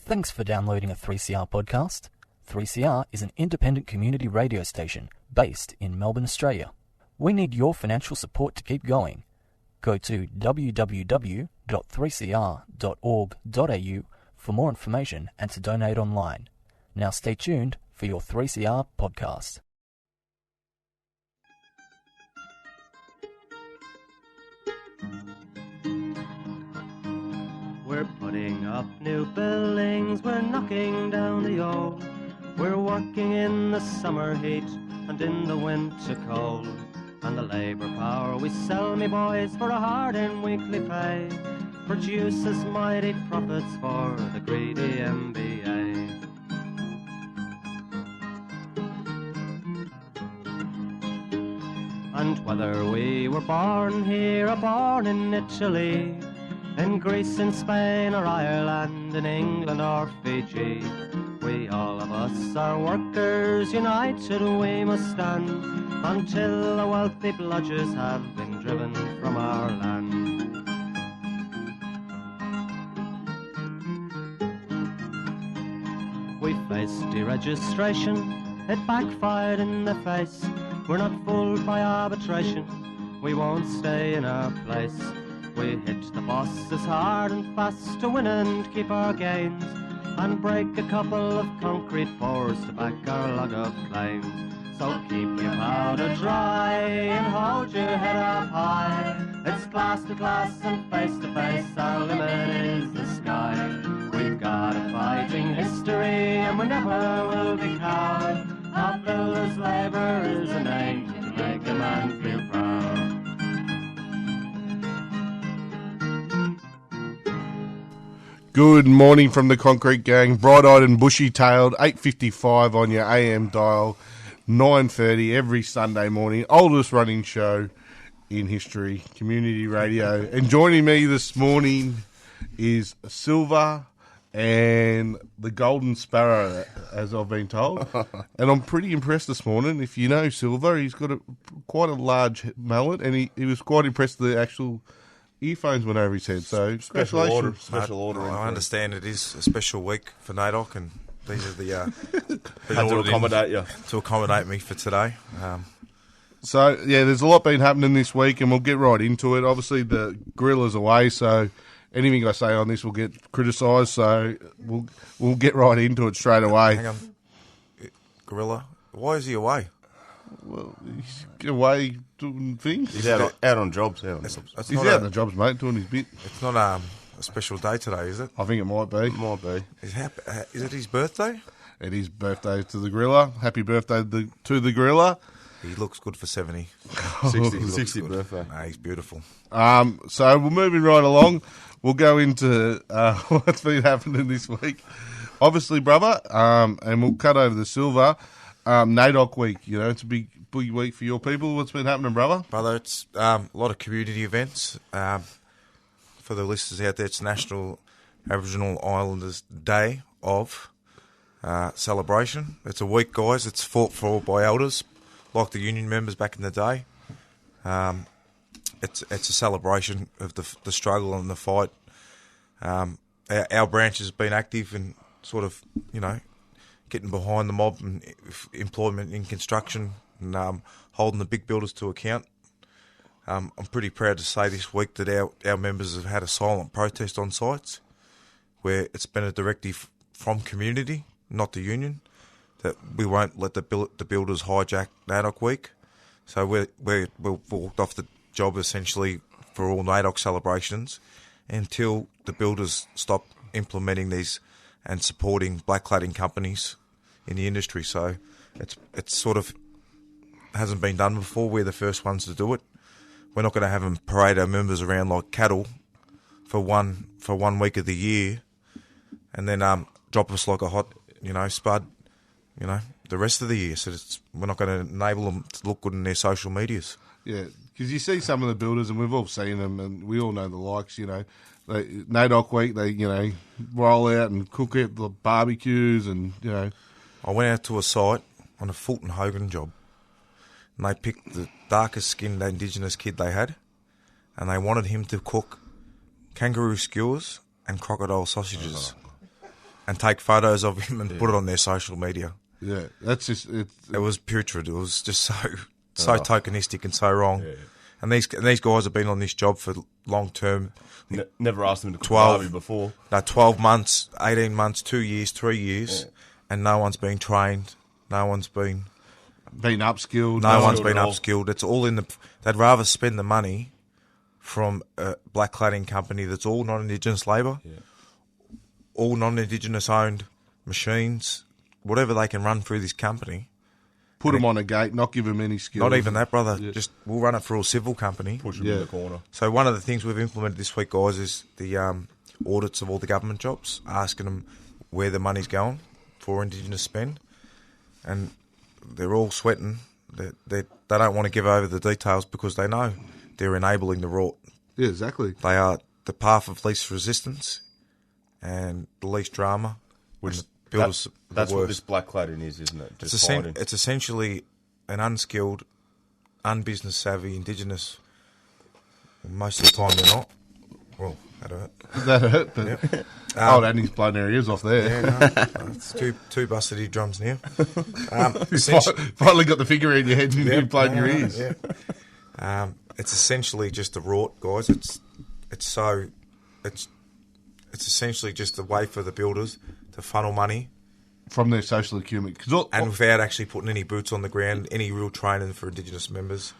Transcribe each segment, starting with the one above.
Thanks for downloading a 3CR podcast. 3CR is an independent community radio station based in Melbourne, Australia. We need your financial support to keep going. Go to www.3cr.org.au for more information and to donate online. Now stay tuned for your 3CR podcast. We're putting up new buildings, we're knocking down the old. We're working in the summer heat and in the winter cold. And the labour power we sell, me boys, for a hard-earned weekly pay produces mighty profits for the greedy MBA. And whether we were born here or born in Italy, in Greece, in Spain or Ireland, in England or Fiji, we all of us are workers, united we must stand, until the wealthy bludgers have been driven from our land. We faced deregistration, it backfired in the face. We're not fooled by arbitration, we won't stay in our place. We hit the bosses hard and fast to win and keep our gains, and break a couple of concrete pours to back our log of claims. So keep your powder dry and hold your head up high. It's class to class and face to face, our limit is the sky. We've got a fighting history and we never will be cowed. Our builders' labour is a name to make a man feel proud. Good morning from the Concrete Gang, bright-eyed and bushy-tailed, 8:55 on your AM dial, 9:30 every Sunday morning, oldest running show in history, community radio. And joining me this morning is Silver and the Golden Sparrow, as I've been told. And I'm pretty impressed this morning. If you know Silver, he's got quite a large mullet, and he was quite impressed with the actual earphones went over his head, so Special order. I understand it is a special week for NAIDOC, and these are the Had to accommodate you. to accommodate me for today. So, yeah, there's a lot been happening this week, and we'll get right into it. Obviously, the gorilla's away, so anything I say on this will get criticised, so we'll get right into it straight away. Hang on, Gorilla, why is he away? Well, he's away doing things. He's out on jobs. He's out on the jobs, mate, doing his bit. It's not a special day today, is it? I think it might be. Might be. Is it his birthday? It is birthday to the gorilla. Happy birthday to the gorilla. He looks good for 70. 60 birthday. Nah, he's beautiful. So we're moving right along. We'll go into what's been happening this week. Obviously, brother, and we'll cut over the Silver. NAIDOC week, you know, it's a big week for your people. What's been happening, brother? Brother, it's a lot of community events. For the listeners out there, it's National Aboriginal Islanders Day of celebration. It's a week, guys. It's fought for by elders, like the union members back in the day. It's a celebration of the struggle and the fight. Our branch has been active in sort of, you know, getting behind the mob and employment in construction and holding the big builders to account. I'm pretty proud to say this week that our members have had a silent protest on sites where it's been a directive from community, not the union, that we won't let the builders hijack NAIDOC week. So we've walked off the job essentially for all NAIDOC celebrations until the builders stop implementing these and supporting blackcladding companies in the industry. So it's sort of hasn't been done before. We're the first ones to do it. We're not going to have them parade our members around like cattle for one week of the year, and then drop us like a hot, you know, spud, you know, the rest of the year. So we're not going to enable them to look good in their social medias. Yeah, because you see some of the builders, and we've all seen them, and we all know the likes, you know. NAIDOC week, they, you know, roll out and cook at the barbecues and, you know. I went out to a site on a Fulton Hogan job, and they picked the darkest skinned Indigenous kid they had, and they wanted him to cook kangaroo skewers and crocodile sausages. and take photos of him and put it on their social media. Yeah, that's just It was putrid. It was just so tokenistic and so wrong. Yeah. And these guys have been on this job for long term. Never asked them to cook barbie before. No, 12 months, 18 months, 2 years, 3 years, and no one's been trained. No one's been upskilled. No one's been upskilled. It's all in the. They'd rather spend the money from a black cladding company that's all non-Indigenous labour, all non-Indigenous owned machines, whatever they can run through this company. Put them on a gate, not give them any skills. Not even that, brother. Yeah. Just we'll run it for a civil company. Push them in the corner. So one of the things we've implemented this week, guys, is the audits of all the government jobs, asking them where the money's going for Indigenous spend, and they're all sweating. They don't want to give over the details because they know they're enabling the rot. Yeah, exactly. They are the path of least resistance and the least drama. Which that's what this black cladding is, isn't it? It's essentially an unskilled, unbusiness savvy Indigenous. Most of the time they're not. Well, that hurt. That hurt, but old Andy's blown their ears off there. Yeah, no, it's two busted eardrums now. Finally got the figure in your head and you've blown your ears. Yeah. It's essentially just a rort, guys. It's essentially just a way for the builders to funnel money from their social accumulation, and without actually putting any boots on the ground, any real training for Indigenous members.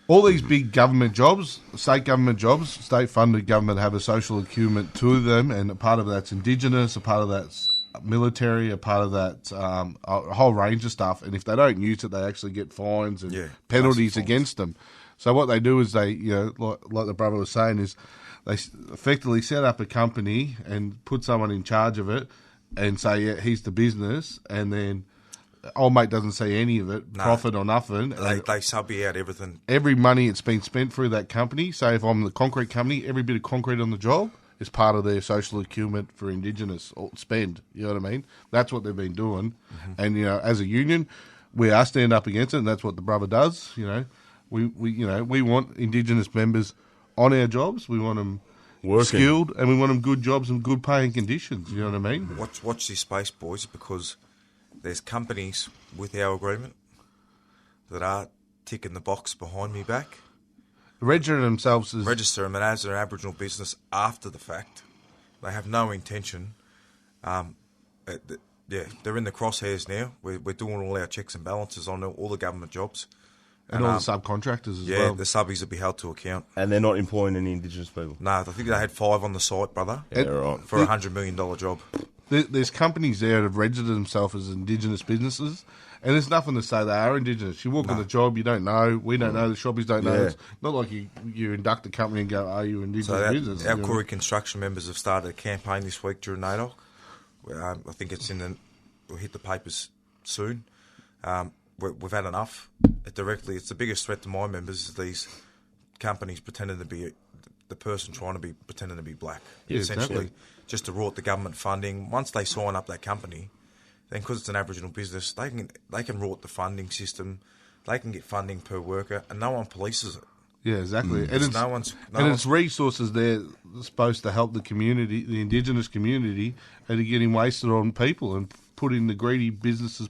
All these big government jobs, state government jobs, state-funded government have a social accumulation to them, and a part of that's Indigenous, a part of that's military, a part of that's a whole range of stuff. And if they don't use it, they actually get fines and penalties against them. So what they do is they, like the brother was saying, is they effectively set up a company and put someone in charge of it and say, yeah, he's the business, and then old mate doesn't see any of it, profit or nothing. They sub out everything. Every money it's been spent through that company. Say if I'm the concrete company, every bit of concrete on the job is part of their social accumulation for Indigenous spend. You know what I mean? That's what they've been doing. Mm-hmm. And, as a union, we are stand up against it, and that's what the brother does. We want Indigenous members on our jobs. We want them skilled, and we want them good jobs and good paying conditions. You know what I mean? Watch this space, boys, because there's companies with our agreement that are ticking the box behind me back. Register them as an Aboriginal business after the fact. They have no intention. They're in the crosshairs now. We're doing all our checks and balances on all the government jobs. And all the subcontractors as well. Yeah, the subbies will be held to account. And they're not employing any Indigenous people? No, I think they had 5 on the site, brother. Yeah, right. For $100 million job. There's companies there that have registered themselves as Indigenous businesses, and there's nothing to say they are Indigenous. You walk on the job, you don't know. We don't know. The shoppies don't know. It's not like you induct the company and go, are you Indigenous business? Our Koori construction members have started a campaign this week during NAIDOC. I think it's we'll hit the papers soon. We've had enough. It's the biggest threat to my members is these companies pretending to be the person pretending to be black. Yeah, essentially, exactly. Just to rort the government funding. Once they sign up that company, then because it's an Aboriginal business, they can rort the funding system. They can get funding per worker, and no one polices it. Yeah, exactly. And it's resources there supposed to help the community, the Indigenous community, and are getting wasted on people and put in the greedy businesses'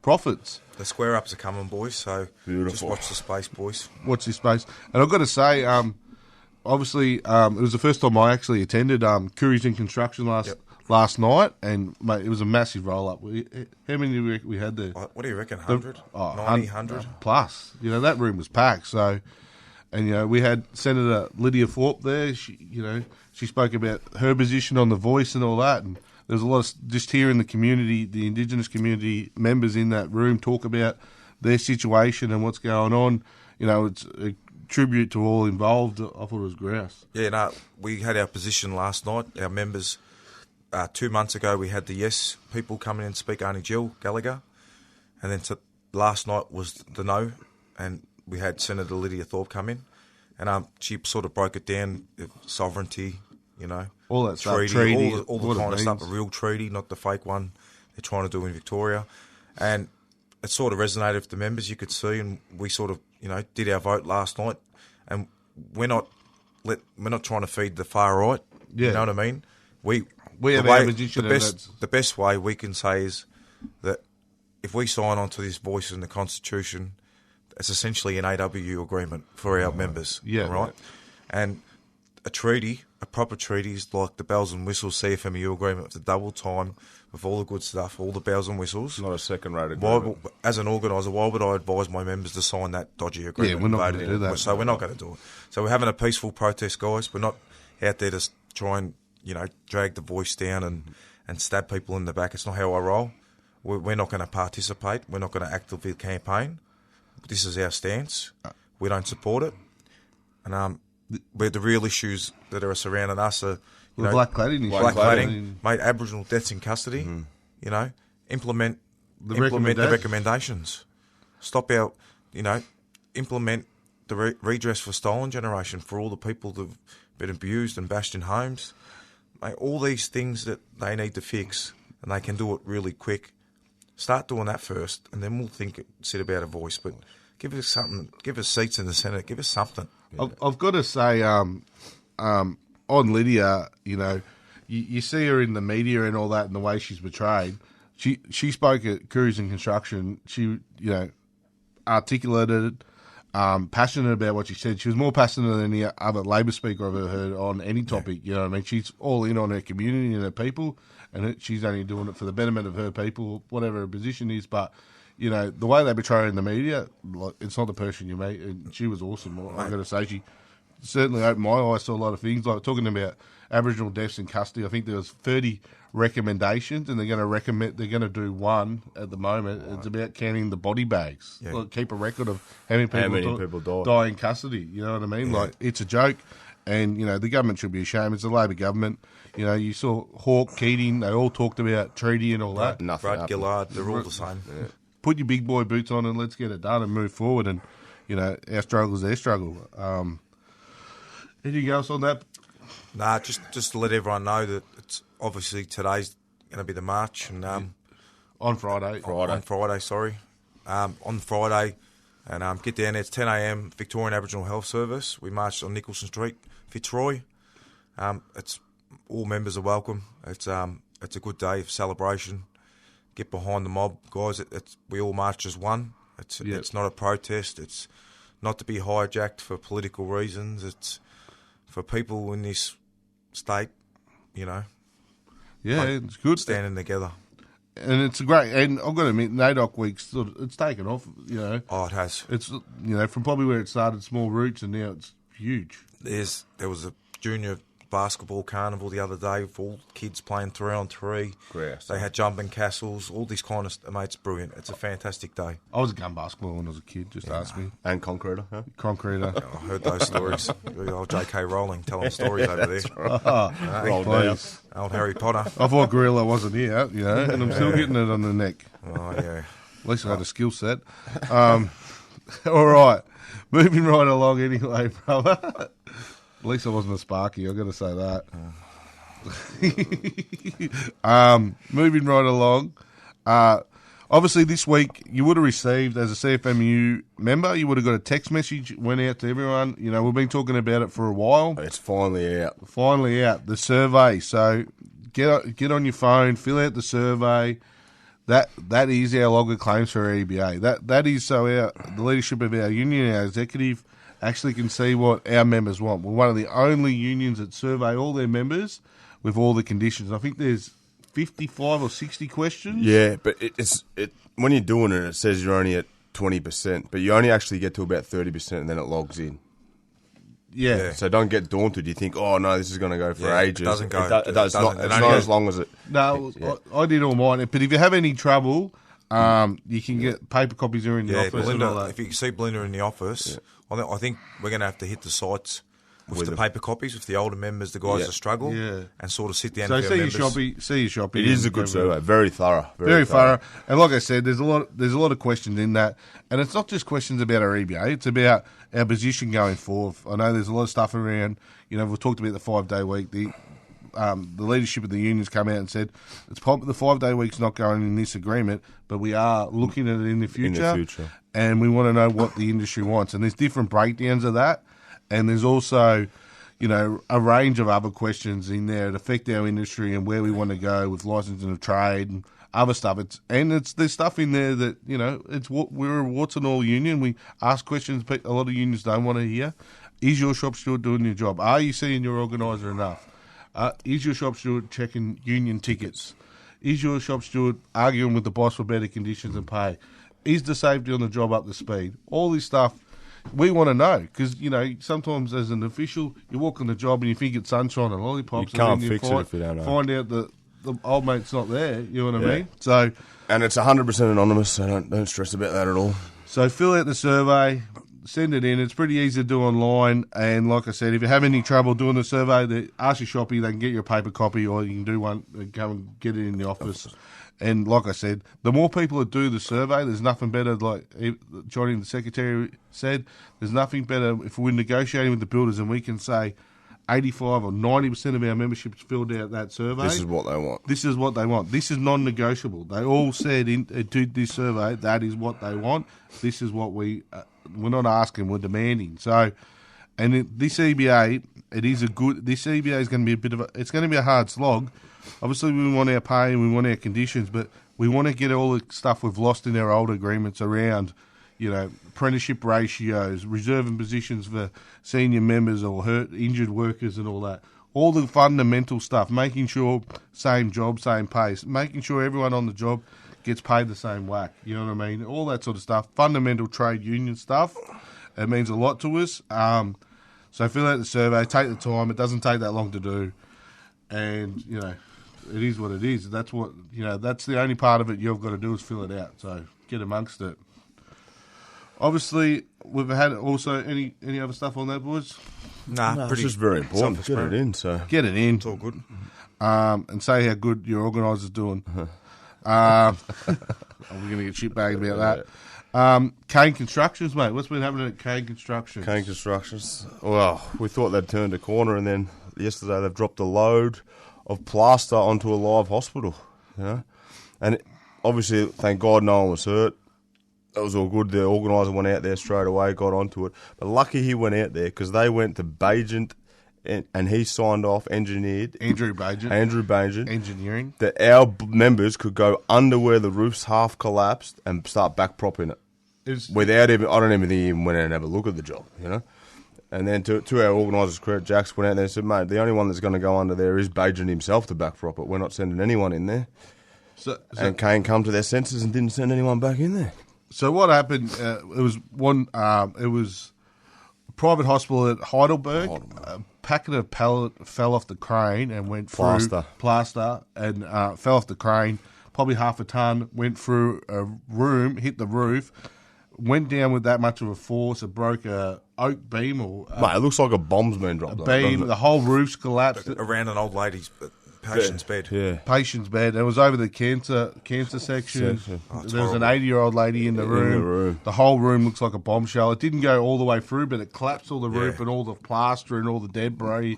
profits. The square ups are coming, boys. So beautiful. Just watch the space, boys. Watch this space. And I've got to say, obviously, it was the first time I actually attended Couriers in Construction last night, and mate, it was a massive roll up. How many we had there? What do you reckon? 100? 90, 100 plus. That room was packed. So, and we had Senator Lydia Thorpe there. She spoke about her position on The Voice and all that, and there's a lot of just hearing the community, the Indigenous community members in that room talk about their situation and what's going on. It's a tribute to all involved. I thought it was grouse. Yeah, no, we had our position last night. Our members, 2 months ago, we had the Yes people come in and speak, Auntie Jill Gallagher. And then last night was the No, and we had Senator Lydia Thorpe come in. And she sort of broke it down, sovereignty, all that treaty, stuff, all the kind of stuff, a real treaty, not the fake one they're trying to do in Victoria. And it sort of resonated with the members, you could see, and we sort of, did our vote last night. And we're not trying to feed the far right. Yeah. You know what I mean? We have our position. The best way we can say is that if we sign on to this voice in the Constitution, it's essentially an AWU agreement for our members. Yeah. Right? And a treaty, a proper treaty, is like the bells and whistles CFMEU agreement with the double time, with all the good stuff, all the bells and whistles. Not a second-rate agreement. As an organiser, why would I advise my members to sign that dodgy agreement? Yeah, we're not going to do that. So we're not going to do it. So we're having a peaceful protest, guys. We're not out there to try and, drag the voice down and stab people in the back. It's not how I roll. We're not going to participate. We're not going to actively campaign. This is our stance. We don't support it. And where the real issues that are surrounding us are, blackcladding, mate, Aboriginal deaths in custody. Implement the recommendations. Stop our, implement the redress for stolen generation for all the people that've been abused and bashed in homes. Mate, all these things that they need to fix, and they can do it really quick. Start doing that first, and then we'll sit about a voice. But give us something. Give us seats in the Senate. Give us something. I've got to say, on Lydia, you see her in the media and all that, and the way she's portrayed. She spoke at Cruising Construction. She, articulated, passionate about what she said. She was more passionate than any other Labor speaker I've ever heard on any topic. You know what I mean? She's all in on her community and her people, and she's only doing it for the betterment of her people, whatever her position is. But the way they portray her in the media, it's not the person you meet. And she was awesome. I've got to say, she certainly opened my eyes to a lot of things, like talking about Aboriginal deaths in custody. I think there was 30 recommendations, and they're going to do one at the moment. It's about counting the body bags. Yeah. Keep a record of how many people die in custody. You know what I mean? Yeah. It's a joke, and the government should be ashamed. It's a Labor government. You saw Hawke, Keating. They all talked about treaty and all that. Brad Gillard. They're all the same. Yeah. Put your big boy boots on and let's get it done and move forward. And our struggle is their struggle. Anything else on that? Nah, just to let everyone know that it's obviously today's going to be the march, and on Friday. On Friday, and get down there. It's 10 a.m. Victorian Aboriginal Health Service. We marched on Nicholson Street, Fitzroy. It's all members are welcome. It's a good day of celebration. Get behind the mob, guys. We all march as one. It's not a protest. It's not to be hijacked for political reasons. It's for people in this state, Yeah, it's good. Standing together. And it's great. And I've got to admit, NAIDOC week's it's taken off, Oh, it has. It's, from probably where it started, small roots, and now it's huge. There was a junior basketball carnival the other day with all kids playing 3-on-3. Yes. They had jumping castles, all this kind of stuff. Mate, it's brilliant. It's a fantastic day. I was a gun basketball when I was a kid, ask me. And concreter, huh? Concreter. I heard those stories. Old J.K. Rowling telling stories over there. Old Harry Potter. I thought Gorilla wasn't here, and I'm still getting it on the neck. Oh, yeah. At least I had a skill set. All right. Moving right along anyway, brother. At least I wasn't a Sparky, I've got to say that. Moving right along. Obviously, this week, you would have received, as a CFMEU member, you would have got a text message, went out to everyone. We've been talking about it for a while. It's finally out. The survey. So get on your phone, fill out the survey. That is our log of claims for our EBA. That is so the leadership of our union, our executive, actually can see what our members want. We're one of the only unions that survey all their members with all the conditions. I think there's 55 or 60 questions. Yeah, but it's when you're doing it, it says you're only at 20%, but you only actually get to about 30% and then it logs in. Yeah. So don't get daunted. You think, oh no, this is going to go for ages. It doesn't go. It's not as long as it. No, I did all mine. But if you have any trouble, you can get paper copies here in the office. Belinda, and all that. If you see Belinda in the office, I think we're going to have to hit the sites with the paper copies, with the older members, the guys that struggle, and sort of sit down with our members. See your shopping. It is a good survey, very thorough. Very thorough. And like I said, there's a lot of questions in that. And it's not just questions about our EBA, it's about our position going forward. I know there's a lot of stuff around, we've talked about the 5-day week. The leadership of the unions come out and said the 5-day week's not going in this agreement, but we are looking at it in the future. And we want to know what the industry wants. And there's different breakdowns of that. And there's also, a range of other questions in there that affect our industry and where we want to go with licensing of trade and other stuff. There's stuff in there that, we're a warts and all union. We ask questions a lot of unions don't want to hear. Is your shop steward doing your job? Are you seeing your organiser enough? Is your shop steward checking union tickets? Is your shop steward arguing with the boss for better conditions and pay? Is the safety on the job up to speed? All this stuff we want to know because, sometimes as an official, you walk on the job and you think it's sunshine and lollipops. You can't and fix it if you don't know. Find out that the old mate's not there, you know what I mean? So, and it's 100% anonymous, so don't stress about that at all. So fill out the survey, send it in. It's pretty easy to do online. And like I said, if you have any trouble doing the survey, ask your shoppy. They can get you a paper copy or you can do one and come and get it in the office. And like I said, the more people that do the survey, there's nothing better, like Johnny, the secretary, said, there's nothing better if we're negotiating with the builders and we can say 85 or 90% of our memberships filled out that survey. This is what they want. This is what they want. This is non-negotiable. They all said to this survey, that is what they want. This is what we're not asking, we're demanding. So, and this EBA, this EBA is going to be it's going to be a hard slog. Obviously, we want our pay and we want our conditions, but we want to get all the stuff we've lost in our old agreements around, apprenticeship ratios, reserving positions for senior members or injured workers and all that. All the fundamental stuff, making sure same job, same pay, making sure everyone on the job gets paid the same whack. You know what I mean? All that sort of stuff. Fundamental trade union stuff. It means a lot to us. So fill out the survey, take the time. It doesn't take that long to do. And, it is what it is. That's what, that's the only part of it you've got to do is fill it out. So get amongst it. Obviously, we've had also any other stuff on that, boys? Nah, It's just very important to get it in. So Get it in. It's all good. And say how good your organiser's doing. We're going to get shitbagged about that. Kane Constructions, mate. What's been happening at Kane Constructions? Kane Constructions. Well, we thought they'd turned a corner, and then yesterday they've dropped a load of plaster onto a live hospital. And obviously, thank God, no one was hurt. That was all good. The organiser went out there straight away, got onto it. But lucky he went out there because they went to Bagent and he signed off, engineered. Andrew Bagent. Engineering. That our members could go under where the roof's half collapsed and start back propping it. Without even, I don't even think he even went out and have a look at the job, And then to our organisers' credit, Jax went out there and said, mate, the only one that's going to go under there is Bagent himself to back prop it. We're not sending anyone in there. And Kane come to their senses and didn't send anyone back in there. So what happened? It was a private hospital at Heidelberg. A packet of pallet fell off the crane and went through plaster and fell off the crane. Probably half a ton went through a room, hit the roof, went down with that much of a force. It broke a oak beam or mate, it looks like a bomb's been dropped. A beam. The whole roof's collapsed Around an old lady's patient's bed. Yeah. Patient's bed. It was over the cancer section. There was an 80-year-old lady in the room. The whole room looks like a bombshell. It didn't go all the way through, but it collapsed all the roof and all the plaster and all the debris.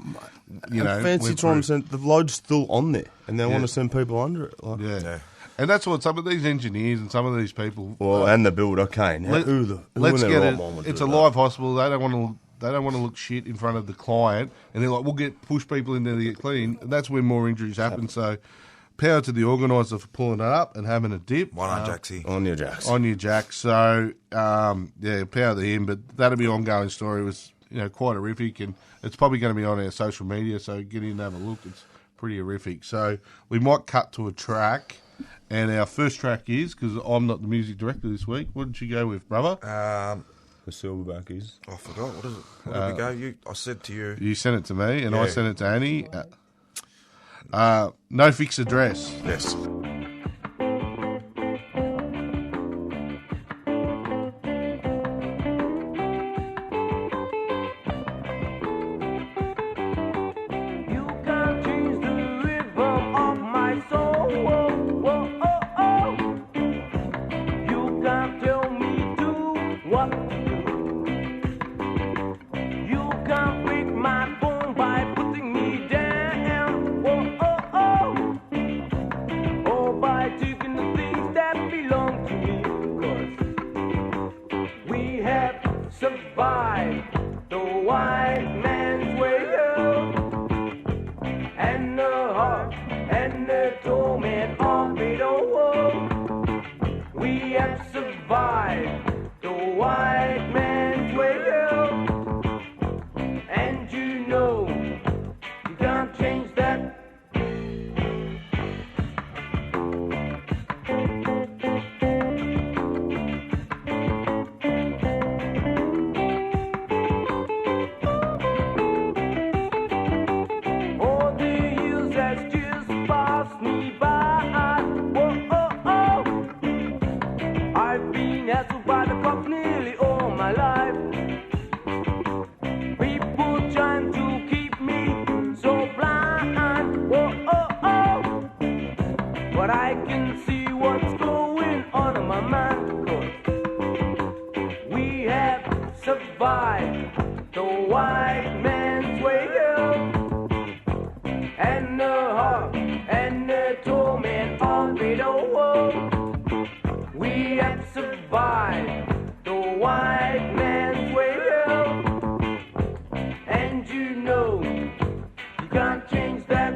Fancy trying to send the load's still on there, and they want to send people under it. And that's what some of these engineers and some of these people. Well, and the builder, Kane. Let's get it. It's a live hospital. They don't want to look shit in front of the client, and they're like, we'll push people in there to get clean. And that's when more injuries happen. So, power to the organiser for pulling it up and having a dip. Why not, Jaxie? On your Jax. On your Jax. So, power to him. But that'll be an ongoing story. It was quite horrific, and it's probably going to be on our social media. So get in and have a look. It's pretty horrific. So we might cut to a track. And our first track is, because I'm not the music director this week, what did you go with, brother? The Silverback is. I forgot. What is it? Where did we go? I said to you. You sent it to me, and I sent it to Annie. No fixed address. Yes. Oh, but I can see what's going on in my mind. 'Cause we have survived the white man's way out, and the heart and the torment of it all. We have survived the white man's way out, and you know you can't change that.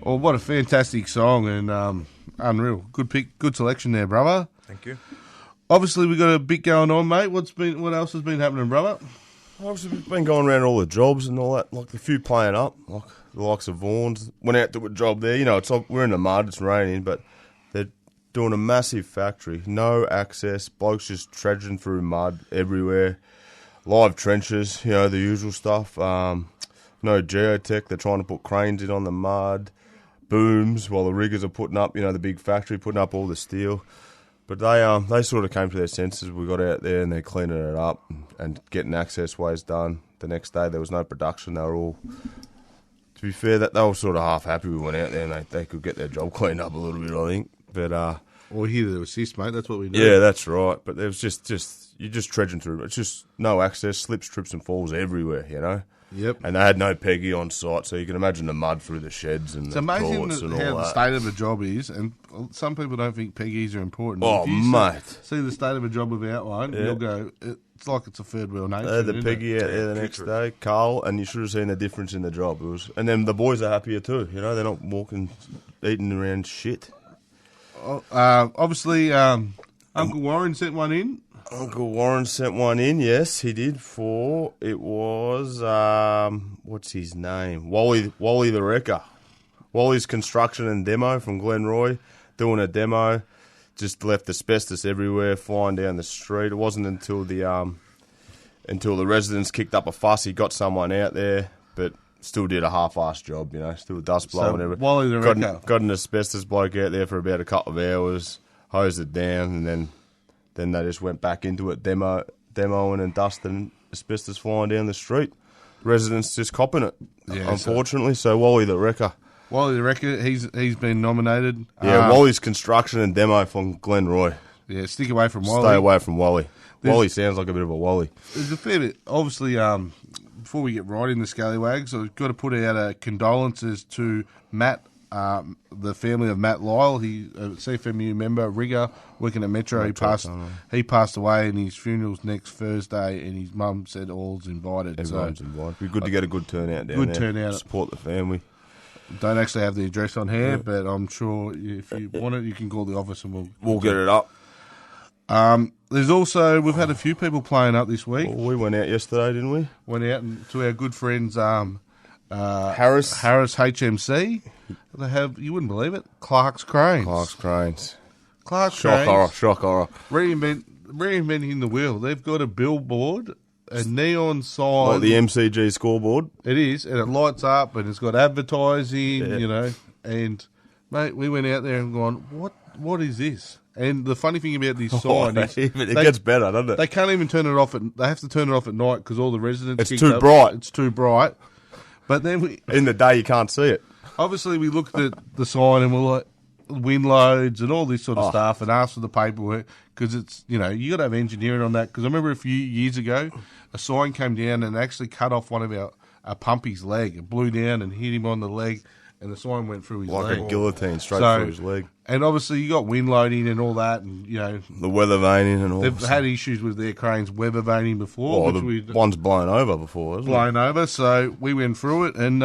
What a fantastic song and unreal. Good pick, good selection there, brother. Thank you. Obviously, we've got a bit going on, mate. What else has been happening, brother? Obviously, we've been going around all the jobs and all that, like a few playing up, like the likes of Vaughan's. Went out to a job there. You know, it's like we're in the mud, it's raining, but they're doing a massive factory. No access, blokes just trudging through mud everywhere. Live trenches, you know, the usual stuff. No geotech, they're trying to put cranes in on the mud. Booms while the riggers are putting up, you know, the big factory, putting up all the steel. But they sort of came to their senses. We got out there and they're cleaning it up and getting access ways done. The next day there was no production. They were all, to be fair, that they were sort of half happy we went out there and they could get their job cleaned up a little bit, I think. But we're here to assist, mate. That's what we do. Yeah, that's right. But there was just you're just trudging through. It's just no access, slips, trips and falls everywhere, you know. Yep. And they had no Peggy on site, so you can imagine the mud through the sheds and it's the amazing toilets and all how that. the state of a job is, and some people don't think Peggies are important. Oh, if you mate. See the state of a job without one, you'll go, it's like it's a third wheel nation. They had the isn't Peggy it? out there the next day, Carl, and you should have seen the difference in the job. And then the boys are happier too, you know, they're not walking, eating around shit. Obviously, Uncle Warren sent one in. Uncle Warren sent one in, yes, he did, it was, what's his name? Wally the Wrecker. Wally's Construction and Demo from Glenroy, doing a demo, just left asbestos everywhere, flying down the street. It wasn't until the residents kicked up a fuss, he got someone out there, but still did a half-assed job, you know, still dust blowing and everything. Wally the Wrecker. Got an asbestos bloke out there for about a couple of hours, hosed it down, and then they just went back into it, demoing and dusting, asbestos flying down the street. Residents just copping it, unfortunately. So Wally the Wrecker. Wally the Wrecker, he's been nominated. Yeah, Wally's Construction and Demo from Glenroy. Yeah, stick away from Wally. Stay away from Wally. Wally sounds like a bit of a Wally. There's a fair bit. Obviously, before we get right into Scallywags, I've got to put out condolences to Matt, the family of Matt Lyle. He a CFMEU member, rigger, working at Metro. He passed away, and his funeral's next Thursday, and his mum said all's invited. Everyone's invited. It'd be good to get a good turnout down there. Good turnout. Support the family. Don't actually have the address on here, but I'm sure if you want it, you can call the office and we'll get it up. There's also, we've had a few people playing up this week. Well, we went out yesterday, didn't we? Went out to our good friends Harris HMC. They have, you wouldn't believe it, Clark's Cranes. Clark's Shock horror, Cranes, shock horror. reinventing the wheel. They've got a billboard, a neon sign. Like the MCG scoreboard. It is, and it lights up, and it's got advertising, you know. And, mate, we went out there and gone, what is this? And the funny thing about this sign is... it gets better, doesn't it? They can't even turn it off. They have to turn it off at night because all the residents... It's kicked too up. bright. It's too bright. But then In the day, you can't see it. obviously we looked at the sign and we're like, wind loads and all this sort of stuff, and asked for the paperwork because it's, you know, you got to have engineering on that. Because I remember a few years ago, a sign came down and actually cut off one of our pumpy's leg. It blew down and hit him on the leg, and the sign went through his leg. Like a guillotine straight So- through his leg. And obviously you got wind loading and all that, and you know The weather vaning and all. they've had issues with their cranes weather veining before, Oh, which the we'd one's blown over before, isn't blown over. So we went through it, and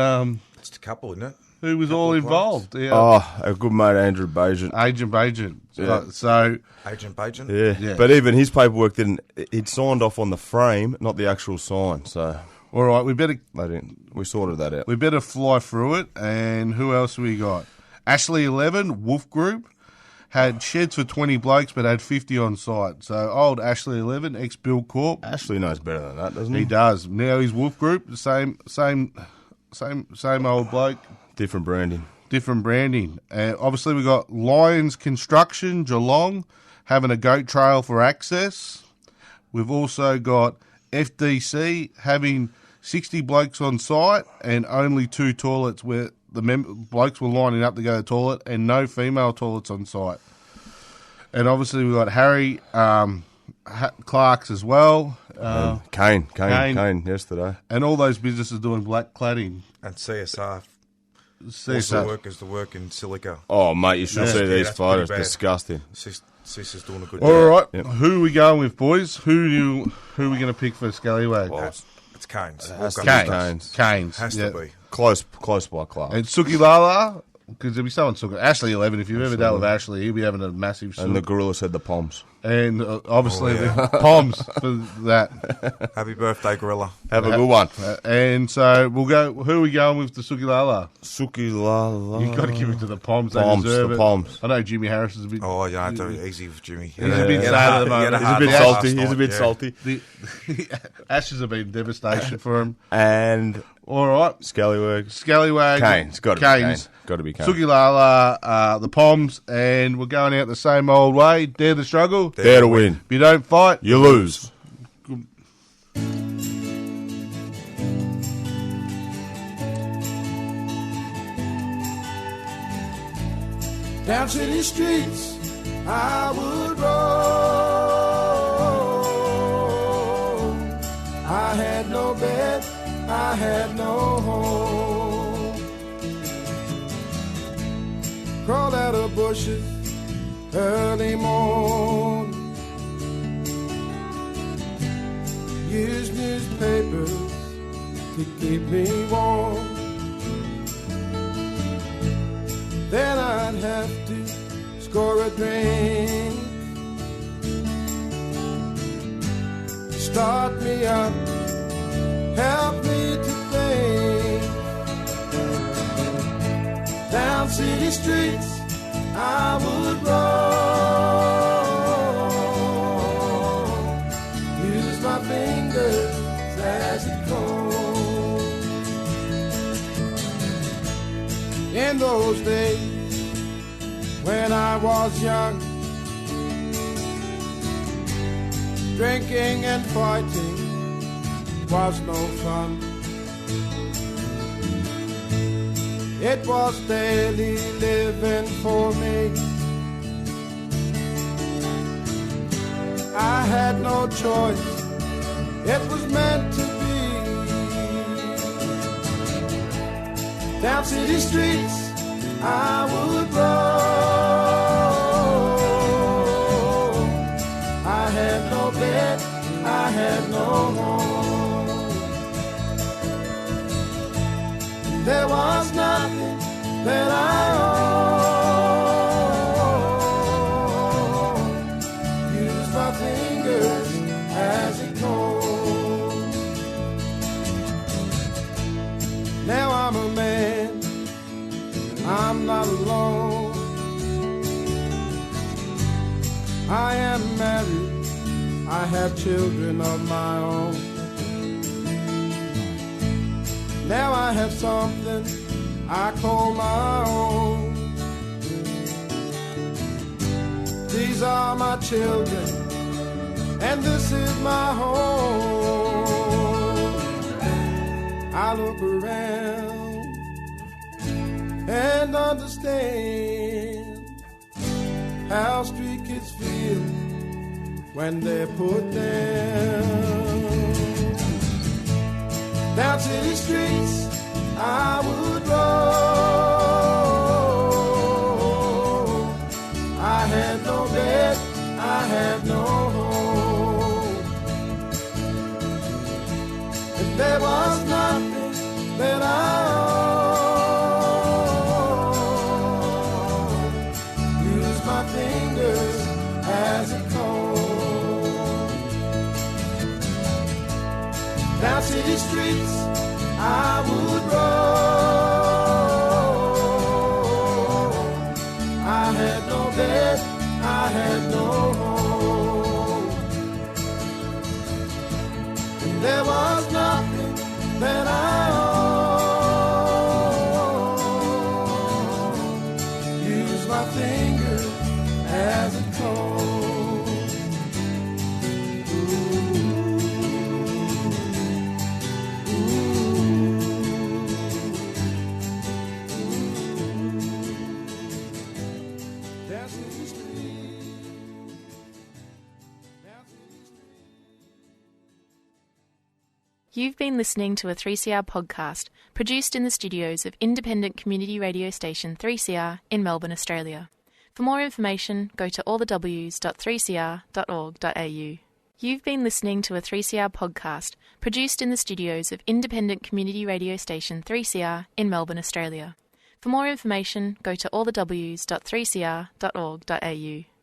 It's a couple, isn't it? who was all of involved? Yeah, Oh, a good mate, Andrew Bajan. Agent. Yeah. So Agent Bajan? Yeah. Yeah. But even his paperwork didn't. He'd signed off on the frame, not the actual sign. So all right, we better we sorted that out. fly through it. And who else we got? Ashley 11 Wolf Group had sheds for 20 blokes, but had 50 on site. So old Ashley 11, ex Bill Corp. Ashley knows better than that, doesn't he? He does. Now he's Wolf Group, the same old bloke. Different branding. Different branding. Obviously, we got Lions Construction, Geelong, having a goat trail for access. We've also got FDC having 60 blokes on site and only 2 toilets where the blokes were lining up to go to the toilet, and no female toilets on site. And obviously, we've got Harry Clark's as well. Kane yesterday. And all those businesses doing black cladding. And CSR See, also so- workers to work in silica. Oh, mate, you should see Yeah, these that's photos. pretty bad. Disgusting. Sis is doing a good All job. right, Yep. who are we going with, boys? Who are we going to pick for Scallywag? Well, it's Canes. has to be Canes. Canes. Has yeah. to be. Close by Clark. And Suki Lala, because there'll be someone Suki. Ashley 11, if you've ever dealt with Ashley, he'll be having a massive And the sook. gorilla said the Poms. And obviously Oh, yeah. the Poms for that. Happy birthday, Gorilla. Have a good one. And so we'll go, who are we going with the Suki Lala? Suki la la. You've got to give it to the Poms. Poms, They deserve the it. Poms. I know Jimmy Harris is a bit... Oh, yeah, it's easy for Jimmy. He's a bit sad at the moment. He's a bit salty. He's a bit salty. The Ashes have been devastation for him. And All right. Scallywags. Scallywags. Canes. Got to be Canes. Got to be Canes. Suki Lala, the Poms, and we're going out the same old way. Dare the struggle. Dare to win. If you don't fight, You lose. Down city streets I would roam. I had no bed, I had no home. Crawled out of bushes early morning. Used newspapers to keep me warm. Then I'd have to score a drink, start me up, help me to think. Down city streets I would roam, use my fingers as it combed. In those days when I was young, drinking and fighting was no fun. It was daily living for me. I had no choice, it was meant to be. Down city streets I would roam. I had no bed, I had no home. There was nothing that I owned. Used my fingers as it combed. Now I'm a man, I'm not alone. am married, I have children of my own. Now I have something I call my own. These are my children, and this is my home. I look around and understand how street kids feel when they're put down city streets. I would roll. I had no bed, I had no home, and there was nothing that I owned. Use my fingers as a comb. Down city streets I would roll. I had no bed, I had no home, and there was nothing that I owned. Use my finger as a comb. You've been listening to a 3CR podcast produced in the studios of independent community radio station 3CR in Melbourne, Australia. For more information, go to allthews.3cr.org.au. You've been listening to a 3CR podcast produced in the studios of independent community radio station 3CR in Melbourne, Australia. For more information, go to allthews.3cr.org.au.